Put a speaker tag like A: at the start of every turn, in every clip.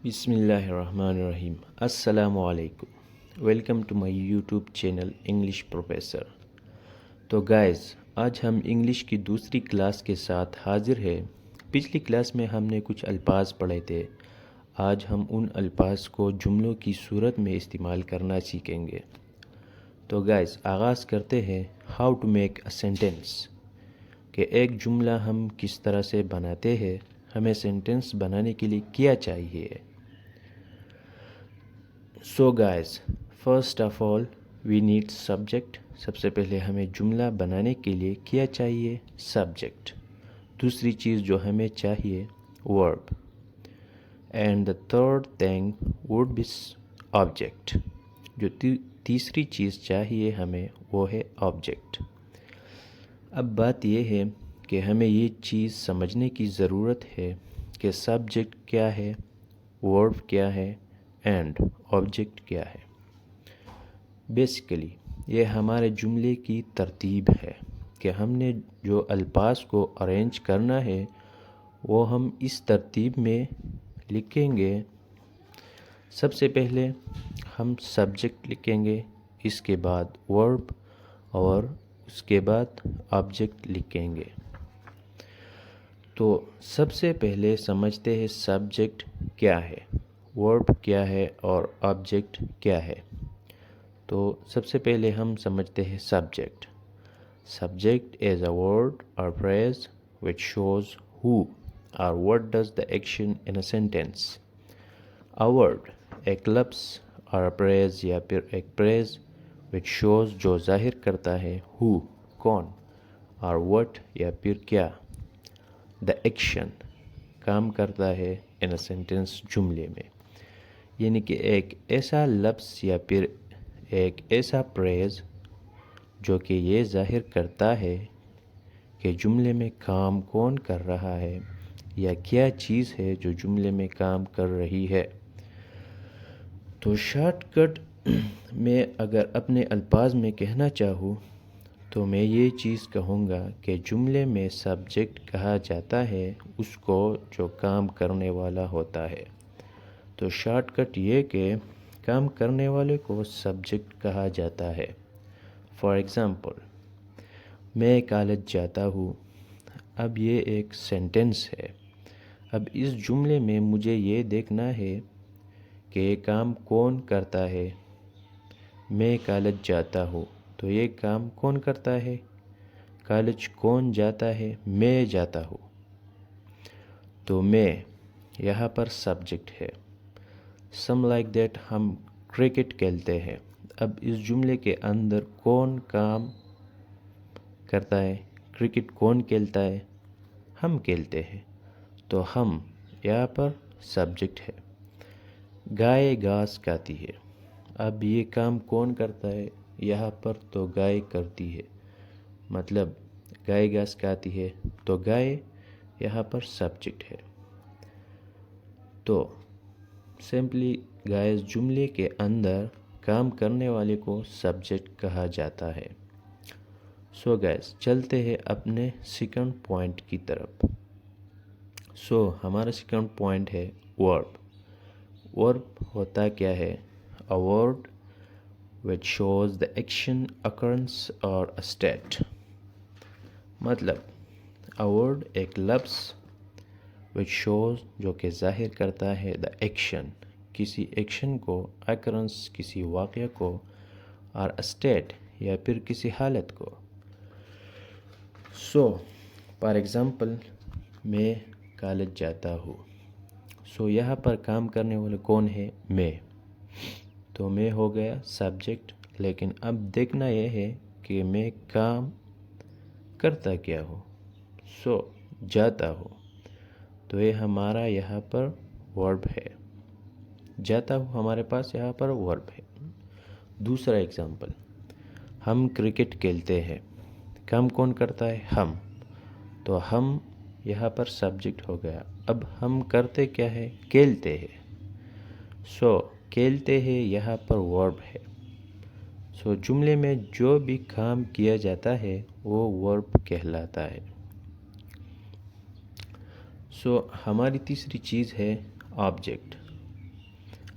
A: بسم اللہ الرحمن الرحیم۔ السلام علیکم، welcome to my YouTube channel English professor. تو گائز، آج ہم انگلش کی دوسری کلاس کے ساتھ حاضر ہیں۔ پچھلی کلاس میں ہم نے کچھ الفاظ پڑھے تھے۔ آج ہم ان الفاظ کو جملوں کی صورت میں استعمال کرنا سیکھیں گے۔ تو گائز، آغاز کرتے ہیں how to make a sentence, کہ ایک جملہ ہم کس طرح سے بناتے ہیں، ہمیں سینٹینس بنانے کے لیے کیا چاہیے۔ So guys, first of all we need subject. سب سے پہلے ہمیں جملہ بنانے کے لیے کیا چاہیے؟ سبجیکٹ۔ دوسری چیز جو ہمیں چاہیے verb, and the third thing would be object. جو تیسری چیز چاہیے ہمیں وہ ہے آبجیکٹ۔ اب بات یہ ہے کہ ہمیں یہ چیز سمجھنے کی ضرورت ہے کہ سبجیکٹ کیا ہے، ورب کیا ہے، اینڈ آبجیکٹ کیا ہے۔ بیسیکلی یہ ہمارے جملے کی ترتیب ہے کہ ہم نے جو الفاظ کو ارینج کرنا ہے وہ ہم اس ترتیب میں لکھیں گے۔ سب سے پہلے ہم سبجیکٹ لکھیں گے، اس کے بعد ورب اور اس کے بعد آبجیکٹ لکھیں گے۔ تو سب سے پہلے سمجھتے ہیں سبجیکٹ کیا ہے، ورب کیا ہے اور آبجیکٹ کیا ہے۔ تو سب سے پہلے ہم سمجھتے ہیں subject. Subject is a word اور phrase which shows who or what does the action in a sentence۔ A word ایک لفظ اور phrase یا پھر ایک phrase which shows جو ظاہر کرتا ہے who کون، اور what یا پھر کیا، the action کام کرتا ہے in a sentence جملے میں۔ یعنی کہ ایک ایسا لفظ یا پھر ایک ایسا phrase جو کہ یہ ظاہر کرتا ہے کہ جملے میں کام کون کر رہا ہے یا کیا چیز ہے جو جملے میں کام کر رہی ہے۔ تو شارٹ کٹ میں اگر اپنے الفاظ میں کہنا چاہوں تو میں یہ چیز کہوں گا کہ جملے میں سبجیکٹ کہا جاتا ہے اس کو جو کام کرنے والا ہوتا ہے۔ تو شارٹ کٹ یہ کہ کام کرنے والے کو سبجیکٹ کہا جاتا ہے۔ فار ایگزامپل، میں کالج جاتا ہوں۔ اب یہ ایک سینٹینس ہے۔ اب اس جملے میں مجھے یہ دیکھنا ہے کہ یہ کام کون کرتا ہے۔ میں کالج جاتا ہوں، تو یہ کام کون کرتا ہے؟ کالج کون جاتا ہے؟ میں جاتا ہوں۔ تو میں یہاں پر سبجیکٹ ہے۔ سم لائک دیٹ، ہم کرکٹ کھیلتے ہیں۔ اب اس جملے کے اندر کون کام کرتا ہے؟ کرکٹ کون کھیلتا ہے؟ ہم کھیلتے ہیں۔ تو ہم یہاں پر سبجیکٹ ہے۔ گائے گھاس کھاتی ہے۔ اب یہ کام کون کرتا ہے؟ یہاں پر تو گائے کرتی ہے، مطلب گائے گھاس کھاتی ہے تو گائے یہاں پر سبجیکٹ ہے۔ تو سمپلی گائز، جملے کے اندر کام کرنے والے کو سبجیکٹ کہا جاتا ہے۔ سو گائز، چلتے ہیں اپنے سیکنڈ پوائنٹ کی طرف۔ سو ہمارا سیکنڈ پوائنٹ ہے ورب۔ ورب ہوتا کیا ہے؟ A word which shows the action, occurrence or a state۔ مطلب a word ایک لفظ which shows جو کہ ظاہر کرتا ہے the action کسی ایکشن کو، occurrence کسی واقعہ کو، اور a state یا پھر کسی حالت کو۔ سو فار ایگزامپل، میں کالج جاتا ہوں۔ سو یہاں پر کام کرنے والے کون ہے؟ میں۔ تو میں ہو گیا سبجیکٹ، لیکن اب دیکھنا یہ ہے کہ میں کام کرتا کیا ہوں۔ سو جاتا ہوں، تو یہ ہمارا یہاں پر ورب ہے۔ جاتا ہوں ہمارے پاس یہاں پر ورب ہے۔ دوسرا ایگزامپل، ہم کرکٹ کھیلتے ہیں۔ کام کون کرتا ہے؟ ہم۔ تو ہم یہاں پر سبجیکٹ ہو گیا۔ اب ہم کرتے کیا ہے؟ کھیلتے ہیں۔ سو کھیلتے ہیں یہاں پر ورب ہے۔ سو جملے میں جو بھی کام کیا جاتا ہے وہ ورب کہلاتا ہے۔ سو ہماری تیسری چیز ہے object.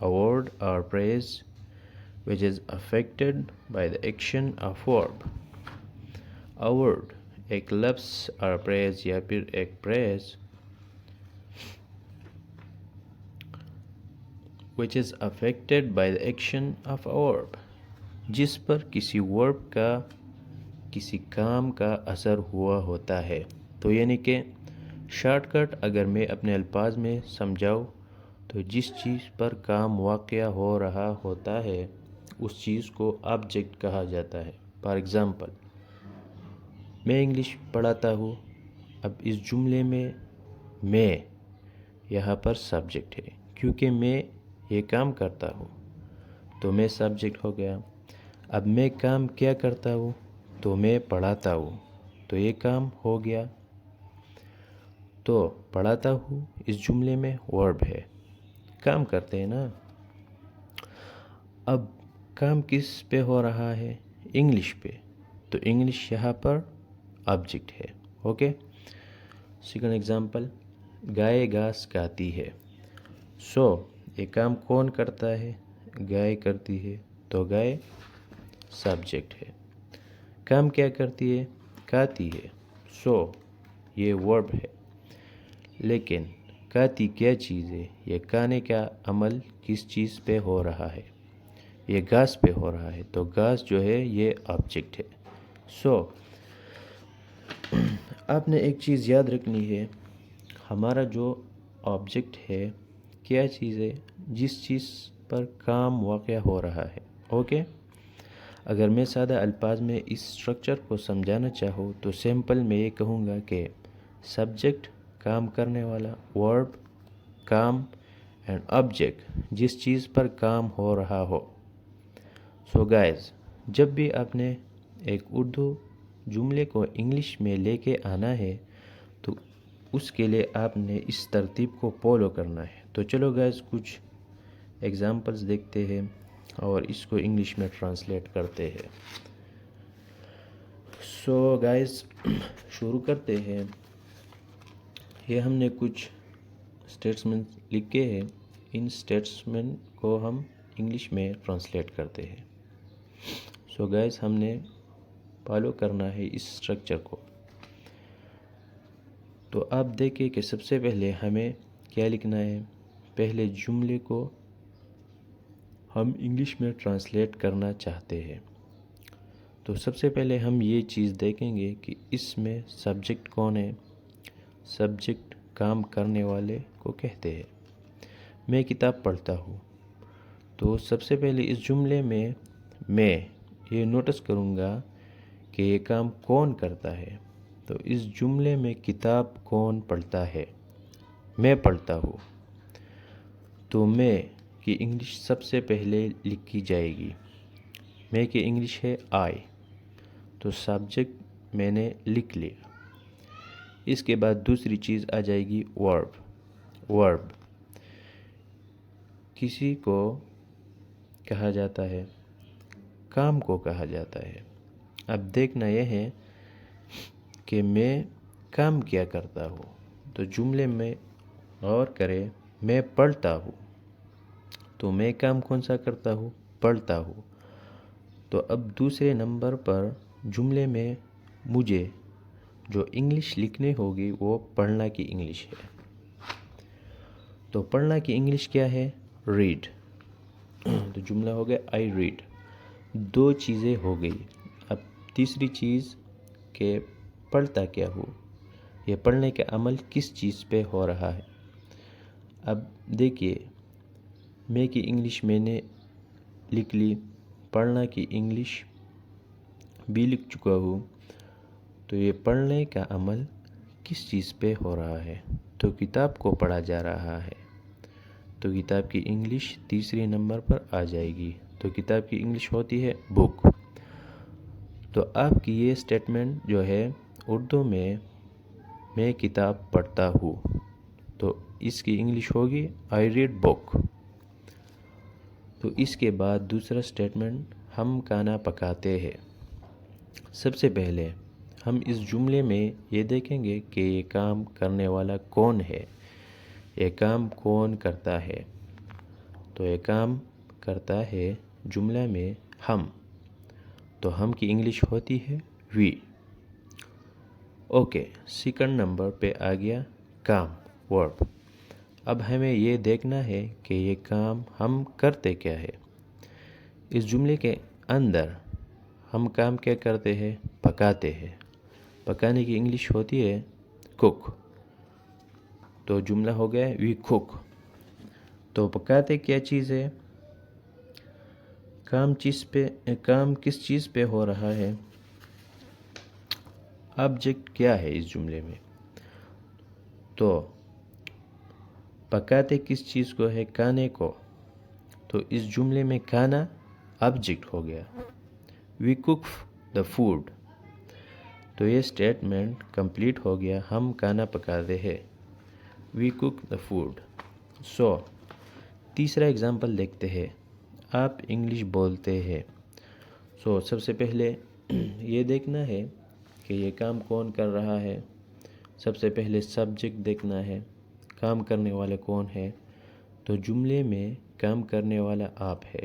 A: A word or phrase which is affected by the action of verb. A word ایک لفظ اور phrase یا پھر ایک phrase which is affected by the action of a verb جس پر کسی verb کا کسی کام کا اثر ہوا ہوتا ہے. تو یعنی کہ شارٹ کٹ اگر میں اپنے الفاظ میں سمجھاؤں تو جس چیز پر کام واقع ہو رہا ہوتا ہے اس چیز کو آبجیکٹ کہا جاتا ہے. فار ایگزامپل میں انگلش پڑھاتا ہوں. اب اس جملے میں یہاں پر سبجیکٹ ہے کیونکہ میں یہ کام کرتا ہوں تو میں سبجیکٹ ہو گیا. اب میں کام کیا کرتا ہوں تو میں پڑھاتا ہوں تو یہ کام ہو گیا. تو پڑھاتا ہوں اس جملے میں ورب ہے. کام کرتے ہیں نا. اب کام کس پہ ہو رہا ہے؟ انگلش پہ. تو انگلش یہاں پر آبجیکٹ ہے. اوکے. سیکنڈ ایگزامپل گائے گھاس کھاتی ہے. سو یہ کام کون کرتا ہے؟ گائے کرتی ہے تو گائے سبجیکٹ ہے. کام کیا کرتی ہے؟ کھاتی ہے. سو یہ ورب ہے. لیکن کھاتی کیا چیز ہے؟ یہ کھانے کا عمل کس چیز پہ ہو رہا ہے؟ یہ گھاس پہ ہو رہا ہے تو گھاس جو ہے یہ آبجیکٹ ہے. سو آپ نے ایک چیز یاد رکھنی ہے. ہمارا جو آبجیکٹ ہے کیا چیز ہے؟ جس چیز پر کام واقع ہو رہا ہے. اوکے. اگر میں سادہ الفاظ میں اس اسٹرکچر کو سمجھانا چاہوں تو سمپل میں یہ کہوں گا کہ سبجیکٹ کام کرنے والا، ورب کام اینڈ آبجیکٹ جس چیز پر کام ہو رہا ہو. سو گائز جب بھی آپ نے ایک اردو جملے کو انگلش میں لے کے آنا ہے تو اس کے لیے آپ نے اس ترتیب کو فالو کرنا ہے. تو چلو گائز کچھ ایگزامپلس دیکھتے ہیں اور اس کو انگلش میں ٹرانسلیٹ کرتے ہیں. سو گائز شروع کرتے ہیں. یہ ہم نے کچھ اسٹیٹمنٹ لکھے ہیں. ان اسٹیٹمنٹ کو ہم انگلش میں ٹرانسلیٹ کرتے ہیں. سو گائز ہم نے فالو کرنا ہے اس اسٹرکچر کو. تو آپ دیکھیں کہ سب سے پہلے ہمیں کیا لکھنا ہے. پہلے جملے کو ہم انگلش میں ٹرانسلیٹ کرنا چاہتے ہیں. تو سب سے پہلے ہم یہ چیز دیکھیں گے کہ اس میں سبجیکٹ کون ہے. سبجیکٹ کام کرنے والے کو کہتے ہیں. میں کتاب پڑھتا ہوں. تو سب سے پہلے اس جملے میں یہ نوٹس کروں گا کہ یہ کام کون کرتا ہے. تو اس جملے میں کتاب کون پڑھتا ہے؟ میں پڑھتا ہوں. تو میں کی انگلش سب سے پہلے لکھی جائے گی. میں کی انگلش ہے آئی. تو سبجیکٹ میں نے لکھ لیا. اس کے بعد دوسری چیز آ جائے گی ورب. کسی کو کہا جاتا ہے، کام کو کہا جاتا ہے. اب دیکھنا یہ ہے کہ میں کام کیا کرتا ہوں. تو جملے میں غور کرے، میں پڑھتا ہوں. تو میں کام کون سا کرتا ہوں؟ پڑھتا ہوں. تو اب دوسرے نمبر پر جملے میں مجھے جو انگلش لکھنی ہوگی وہ پڑھنا کی انگلش ہے. تو پڑھنا کی انگلش کیا ہے؟ ریڈ. تو جملہ ہو گیا آئی ریڈ. دو چیزیں ہو گئی. اب تیسری چیز کہ پڑھتا کیا ہو. یہ پڑھنے کا عمل کس چیز پہ ہو رہا ہے. اب دیکھیے میں کی انگلش میں نے لکھ لی. پڑھنا کی انگلش بھی لکھ چکا ہوں. تو یہ پڑھنے کا عمل کس چیز پہ ہو رہا ہے؟ تو کتاب کو پڑھا جا رہا ہے. تو کتاب کی انگلش تیسری نمبر پر آ جائے گی. تو کتاب کی انگلش ہوتی ہے بک. تو آپ کی یہ سٹیٹمنٹ جو ہے اردو میں کتاب پڑھتا ہوں. تو اس کی انگلش ہوگی آئی ریڈ بک. تو اس کے بعد دوسرا سٹیٹمنٹ ہم کھانا پکاتے ہیں. سب سے پہلے ہم اس جملے میں یہ دیکھیں گے کہ یہ کام کرنے والا کون ہے. یہ کام کون کرتا ہے؟ تو یہ کام کرتا ہے جملہ میں ہم، تو ہم کی انگلش ہوتی ہے وی۔ اوکے، سیکنڈ نمبر پہ آ گیا کام، ورب۔ اب ہمیں یہ دیکھنا ہے کہ یہ کام ہم کرتے کیا ہے۔ اس جملے کے اندر ہم کام کیا کرتے ہیں؟ پکاتے ہیں۔ پکانے کی انگلش ہوتی ہے کوک، تو جملہ ہو گیا وی کوک۔ تو پکاتے کیا چیز ہے؟ کام کس چیز پہ ہو رہا ہے؟ آبجیکٹ کیا ہے اس جملے میں؟ تو پکاتے کس چیز کو ہے؟ کھانے کو، تو اس جملے میں کھانا آبجیکٹ ہو گیا، وی کوک دا فوڈ۔ تو یہ اسٹیٹمنٹ کمپلیٹ ہو گیا، ہم کھانا پکاتے ہیں، وی کوک دا فوڈ۔ سو تیسرا ایگزامپل دیکھتے ہیں، آپ انگلش بولتے ہیں۔ سو سب سے پہلے یہ دیکھنا ہے کہ یہ کام کون کر رہا ہے۔ سب سے پہلے سبجیکٹ دیکھنا ہے، کام کرنے والا کون ہے۔ تو جملے میں کام کرنے والا آپ ہے،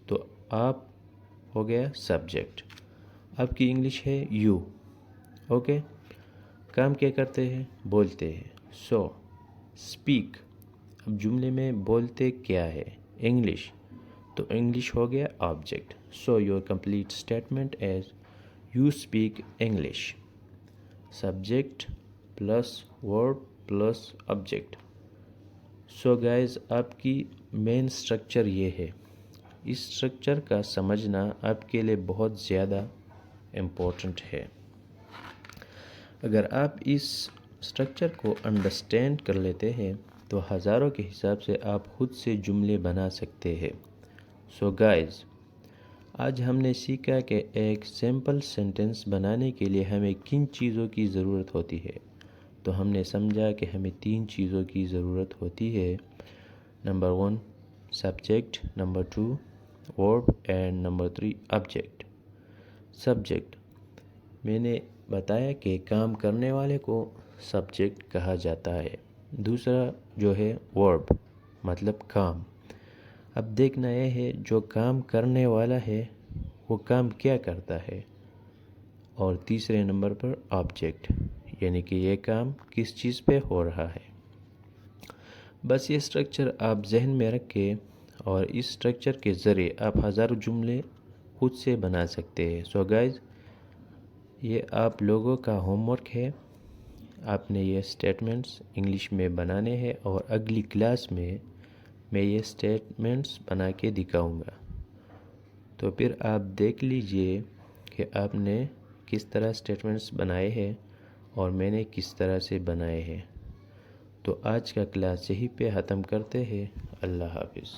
A: تو آپ ہو گیا سبجیکٹ، آپ کی انگلش ہے یو۔ اوکے، کام کیا کرتے ہیں؟ بولتے ہیں۔ سو اسپیک، اب جملے میں بولتے کیا ہے؟ انگلش، تو انگلش ہو گیا object. So your complete statement as you speak English, subject plus verb plus object. So guys, آپ کی مین اسٹرکچر یہ ہے۔ اس اسٹرکچر کا سمجھنا آپ کے لیے بہت زیادہ امپورٹنٹ ہے۔ اگر آپ اس اسٹرکچر کو انڈرسٹینڈ کر لیتے ہیں تو ہزاروں کے حساب سے آپ خود سے جملے بنا سکتے ہیں۔ سو گائز، آج ہم نے سیکھا کہ ایک سمپل سینٹنس بنانے کے لیے ہمیں کن چیزوں کی ضرورت ہوتی ہے۔ تو ہم نے سمجھا کہ ہمیں 3 چیزوں کی ضرورت ہوتی ہے۔ نمبر 1 سبجیکٹ، نمبر 2 ورب اینڈ نمبر 3 آبجیکٹ۔ سبجیکٹ، میں نے بتایا کہ کام کرنے والے کو سبجیکٹ کہا جاتا ہے۔ دوسرا جو ہے ورب، مطلب کام۔ اب دیکھنا یہ ہے جو کام کرنے والا ہے وہ کام کیا کرتا ہے۔ اور تیسرے نمبر پر آبجیکٹ، یعنی کہ یہ کام کس چیز پہ ہو رہا ہے۔ بس یہ اسٹرکچر آپ ذہن میں رکھیں اور اس اسٹرکچر کے ذریعے آپ ہزاروں جملے خود سے بنا سکتے ہیں۔ سو گائز، یہ آپ لوگوں کا ہوم ورک ہے۔ آپ نے یہ اسٹیٹمنٹس انگلش میں بنانے ہیں اور اگلی کلاس میں یہ اسٹیٹمنٹس بنا کے دکھاؤں گا۔ تو پھر آپ دیکھ لیجئے کہ آپ نے کس طرح اسٹیٹمنٹس بنائے ہیں اور میں نے کس طرح سے بنائے ہیں۔ تو آج کا کلاس یہیں پہ ختم کرتے ہیں۔ اللہ حافظ۔